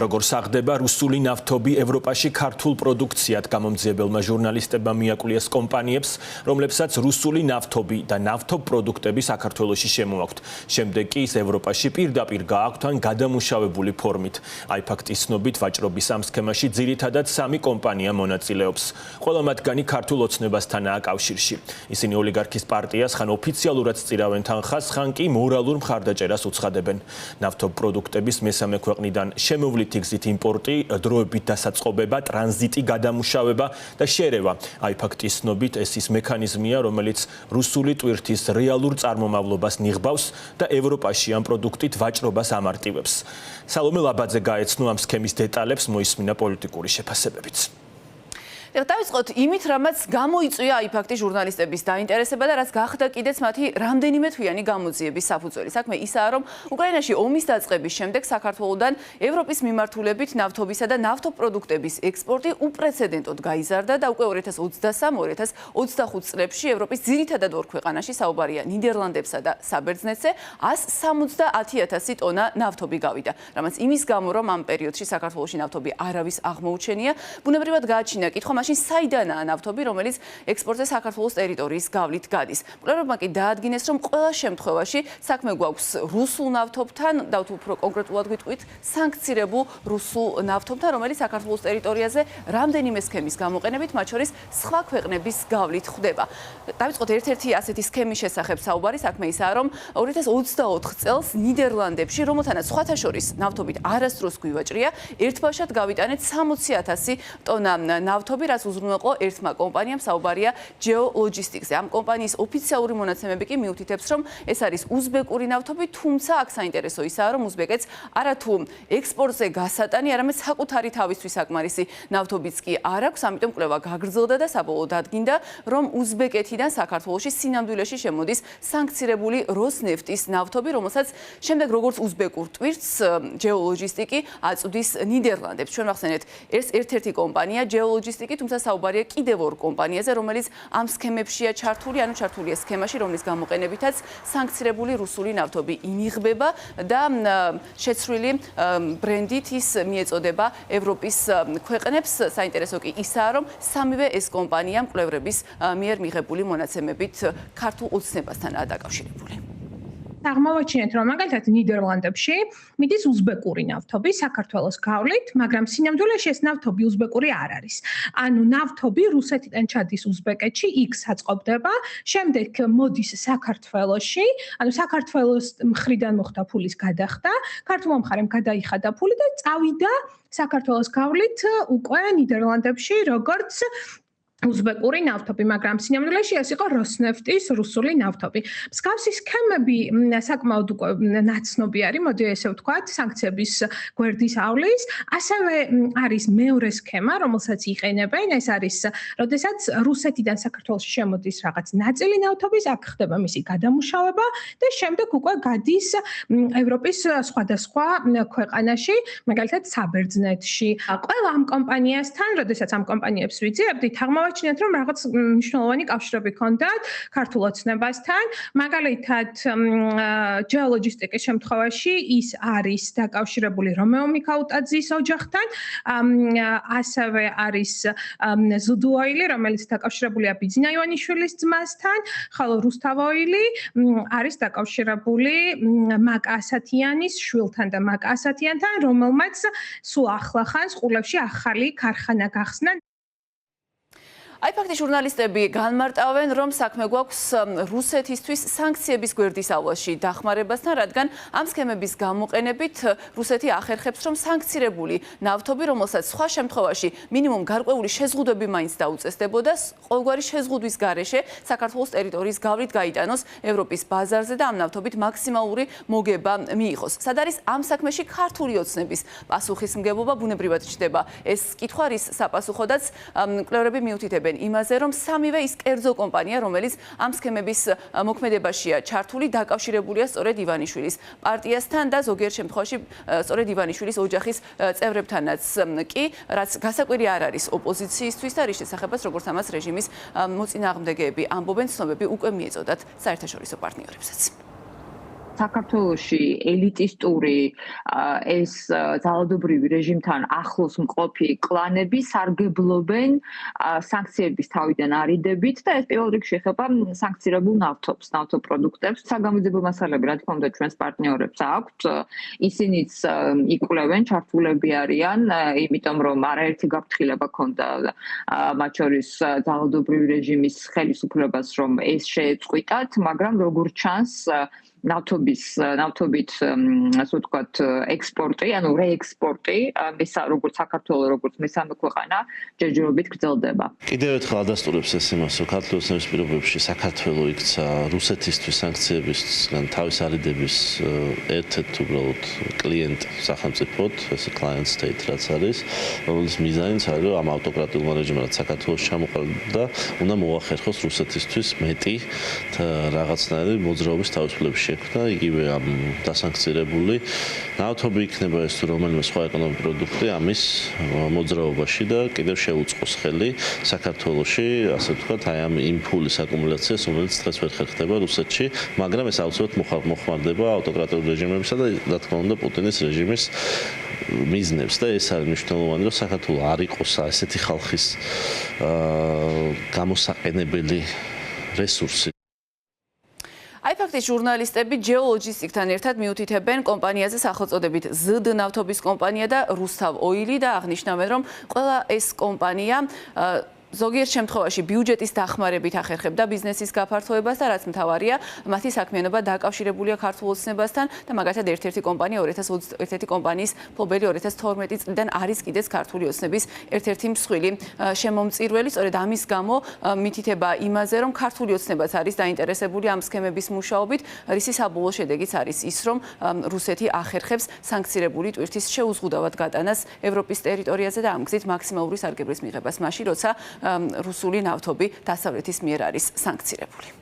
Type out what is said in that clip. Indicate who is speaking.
Speaker 1: Როგორც აღდება, რუსული ნავთობი ევროპაში ქართულ პროდუქციად გამომძიებელმა ჟურნალისტებმა მიაკლიეს კომპანიებს, რომლებსაც რუსული ნავთობი და ნავთობპროდუქტები საქართველოში შემოაქვთ. შემდეგ კი ის ევროპაში პირდაპირ გააქვთ ან გადამუშავებული ფორმით. Აი ფაქტის ცნობით ვაჭრობის ამ სქემაში ძირითადად 3 კომპანია მონაწილეობს. Ყველა მათგანი ქართულ ოცნებასთანაა კავშირში. Ისინი ოლიგარქის პარტიას ხან ოფიციალურად სწირავენ თანხას, ხან კი მორალურ მხარდაჭერას უცხადებენ. ნავთობპროდუქტების მესამე ქვეყნიდან შემოვლითი გზით იმპორტი, დროებით დასაწყობება, ტრანზიტი, გადამუშავება და შერევა. Აი ფაქტის ცნობით ეს ის მექანიზმია, რომელიც რუსული ტვირთის რეალურ წარმომავლობას ნიღბავს და ევროპაში ამ პროდუქტით ვაჭრობას ამარტივებს. სალომე ლაბაძე გაეცნო ამ სქემის დეტალებს, მოისმინა პოლიტიკური შეფასებებიც.
Speaker 2: დავიწყოთ იმით, რამაც გამოიწვია აი ფაქტი ჟურნალისტების დაინტერესება და რაც გახდა კიდეც მათი რამდენიმე თვიანი გამოძიების საფუძველი. საქმე ისაა, რომ უკრაინაში ომის დაწყების შემდეგ საქართველოსთან ევროპის მიმართულებით ნავთობისა და ნავთობპროდუქტების ექსპორტი უპრეცედენტოდ გაიზარდა და უკვე 2023-2025 წლებში ევროპის ძირითადად 2 ქვეყანაში, საუბარია ნიდერლანდებსა და საბერძნეთზე, 170,000 ტონა ნავთობი გავიდა. რამაც იმის გამო, რომ ამ პერიოდში საქართველოში ნავთობი არავის აღმოუჩენია, ბუნებრივად გააჩინა კითხვა მაშინ საიდანაა ნავთობი, რომელიც ექსპორტზე საქართველოს ტერიტორიის გავლით გადის. მკვლევარებმა კი დაადგინეს, რომ ყველა შემთხვევაში საქმე გვაქვს რუსულ ნავთობთან, და უფრო კონკრეტულად ვიტყვით, სანქცირებულ რუსულ ნავთობთან, რომელიც საქართველოს ტერიტორიაზე რამდენიმე სქემის გამოყენებით, მათ შორის სხვა ქვეყნების გავლით ხდება. დავიწყოთ ერთ-ერთი ასეთი სქემის შესახებ საუბარი. საქმე ისაა, რომ 2024 წელს ნიდერლანდებში, რომელთანაც სხვათა შორის ნავთობით არასდროს გვივაჭრია, ერთბაშად გავიტანეთ 60,000 ტონა ნავთობი, რაც უზრუნველყო ერთმა კომპანიამ, საუბარია GeoLogistics-ზე. ამ კომპანიის ოფიციალური მონაცემები კი მიუთითებს, რომ ეს არის უზბეკური ნავთობი, თუმცა აქ საინტერესო ისაა, რომ უზბეკეთს არათუ ექსპორტზე გასატანი, არამედ საკუთარი თავისთვის საკმარისი ნავთობიც კი არ აქვს, ამიტომ კვლევა გაგრძელდა და საბოლოოდ დადგინდა, რომ უზბეკეთიდან საქართველოში სინამდვილეში შემოდის სანქცირებული როსნეფტის ნავთობი, რომელსაც შემდეგ როგორც უზბეკურ ტვირთს GeoLogistics აწვდის ნიდერლანდებს. ჩვენ ვახსენეთ, ეს ერთ-ერთი კომპანია GeoLogistics, თუმცა საუბარია კიდევ 2 კომპანიაზე, რომელიც ამ სქემებშია ჩართული, ანუ ჩართულია სქემაში, რომლის გამოყენებითაც სანქცირებული რუსული ნავთობი ინიღბება და შეცვლილი ბრენდით ის მიეწოდება ევროპის ქვეყნებს. საინტერესო კი ისაა, რომ სამივე ეს კომპანია მკვლევრების მიერ მიღებული მონაცემებით ქართულ ოცნებასთანაა დაკავშირებული.
Speaker 3: აღმოვაჩინეთ, რომ მაგალითად ნიდერლანდებში მიდის უზბეკური ნავთობი საქართველოს გავლით, მაგრამ სინამდვილეში ეს ნავთობი უზბეკური არ არის. ანუ ნავთობი რუსეთიდან ჩადის უზბეკეთში, იქ საწყობდება, შემდეგ მოდის საქართველოში, ანუ საქართველოს მხრიდან მოხდა ფულის გადახდა, ქართულმა მხარემ გადაიხადა ფული და წავიდა საქართველოს გავლით უკვე ნიდერლანდებში, როგორც უზბეკური ნავთობი, მაგრამ სინამდვილეში ეს იყო როსნეფტის რუსული ნავთობი. მსგავსი სქემები საკმაოდ უკვე ნაცნობი არის, მოდი ესე ვთქვათ, სანქციების გვერდის ავლის. ასევე არის მეორე სქემა, რომელსაც იყენებენ, ეს არის, როდესაც რუსეთიდან საქართველოში შემოდის რაღაც ნაწილი ნავთობის, აქ ხდება მისი გადამუშავება და შემდეგ უკვე გადის ევროპის სხვადასხვა ქვეყანაში, მაგალითად საბერძნეთში. ყველა ამ კომპანიასთან, როდესაც ამ კომპანიებს ვიძიებდით, ვაჩინეთ, რომ რაღაც მნიშვნელოვანი კავშირები ჰქონდათ ქართულ ოცნებასთან. მაგალითად, GeoLogistics-ის შემთხვევაში ის არის დაკავშირებული რომეო მიქაუტაძის ოჯახთან, ასევე არის ზუდუოილი, რომელიც დაკავშირებულია ბიძინა ივანიშვილის ძმასთან, ხოლო რუსთავოილი არის დაკავშირებული მაკა ასათიანის შვილთან და მაკა ასათიანთან, რომელმაც სულ ახლახანს ყურლებში ახალი ქარხანა გახსნა.
Speaker 2: აი ფაქტი ჟურნალისტები განმარტავენ, რომ საქმე გვაქვს რუსეთისთვის სანქციების გვერდის ავალში დახმარებასთან, რადგან ამ სქემების გამოყენებით რუსეთი ახერხებს, რომ სანქცირებული ნავთობი, რომელსაც სხვა შემთხვევაში მინიმუმ გარკვეული შეზღუდვები მაინც დაუწესდებოდა, ყოველგვარი შეზღუდვის გარეშე საქართველოს ტერიტორიის გავლით გაიტანოს ევროპის ბაზარზე და ამ ნავთობით მაქსიმალური მოგება მიიღოს. სად არის ამ საქმეში ქართული ოცნების პასუხისმგებლობა? ბუნებრივად ჩნდება ეს კითხვა, რის საპასუხოდაც მკვლევრები მიუთითებენ იმაზე, რომ სამივე ის კერძო კომპანია, რომელიც ამ სქემების მოქმედებაშია ჩართული, დაკავშირებულია სწორედ ივანიშვილის პარტიასთან და ზოგიერთ შემთხვევაში სწორედ ივანიშვილის ოჯახის წევრებთანაც კი, რაც გასაკვირი არ არის ოპოზიციისთვის და რის შესახებაც, როგორც ამას რეჟიმის მოწინააღმდეგეები ამბობენ, ცნობები უკვე მიეწოდათ საერთაშორისო პარტნიორებსაც.
Speaker 4: საქართველოში ელიტისტური ეს ძალადობრივი რეჟიმთან ახლოს მყოფი კლანები სარგებლობენ სანქციების თავიდან არიდებით და ეს პირველ რიგში ეხება სანქცირებულ ნავთობპროდუქტებს. საგამოძიებო მასალები, რა თქმა უნდა, ჩვენს პარტნიორებს აქვთ. ისინიც იკვლევენ, ჩართულები არიან, იმიტომ რომ არაერთი გაფრთხილება ქონდა მათ შორის ძალადობრივი რეჟიმის ხელისუფლებას, რომ ეს შეეწყვიტათ, მაგრამ როგორც ჩანს ნავთობით ასე ვთქვათ ექსპორტი, ანუ რეექსპორტი, როგორც საქართველოს, როგორც მესამე ქვეყანა ჯერჯერობით გრძელდება.
Speaker 5: კიდევ ერთხელ ადასტურებს ეს იმას, რომ ქართლის ოცნების პირობებში საქართველოს იქცა რუსეთისთვის სანქციებისგან თავის არიდების ერთ-ერთ უბრალოდ კლიენტ სახელმწიფოდ, ეს client state რაც არის, რომელიც მიზანიც არის, რომ ამ ავტოკრატიულმა რეჟიმმა რაც საქართველოს ჩამოყალიბდა, უნდა მოახერხოს რუსეთისთვის მეტი რაღაცნაირი მოძრაობის თავისუფლების და იგივე ამ დასანქცირებული ნავთობი იქნება ეს თუ რომელიმე სხვა ეკონომიკური პროდუქტი ამის მოძრაობაში და კიდევ შეუწყოს ხელი საქართველოში, ასე ვთქვათ, აი ამ იმ ფულის აკუმულაციას, რომელიც დღეს ვერ ხერხდება რუსეთში, მაგრამ ეს აუცილებლად მოხმარდება ავტოკრატიულ რეჟიმებსა და რა თქმა უნდა პუტინის რეჟიმის მიზნებს და ეს არის მნიშვნელოვანი, რომ საქართველოს არ იყოს ესეთი ხალხის გამოსაყენებელი რესურსი.
Speaker 2: აი ფაქტის ჟურნალისტები Geologistics-თან ერთად მიუთითებენ კომპანიაზე სახელწოდებით ZD ნავთობის კომპანია და Rustav Oil და აღნიშნავენ, რომ ყველა ეს კომპანია ზოგიერთ შემთხვევაში ბიუჯეტის დახმარებით ახერხებდა ბიზნესის გაფართოებას და რაც მთავარია, მათი საქმიანობა დაკავშირებულია ქართულ ოცნებასთან და მაგალითად ერთ-ერთი კომპანიის ფლობელი 2012 წლიდან არის კიდეც ქართული ოცნების ერთ-ერთი მსხვილი შემომწირველი. სწორედ ამის გამო მითითება იმაზე, რომ ქართული ოცნებაც არის დაინტერესებული ამ სქემების მუშაობით, რისი საბოლოო შედეგიც არის ის, რომ რუსეთი ახერხებს სანქცირებული ტვირთის შეუზღუდავად გატანას ევროპის ტერიტორიაზე და ამ გზით მაქსიმალური სარგებლის მიღებას, მაშინ როცა რუსული ნავთობი დასავლეთის მიერ არის სანქცირებული.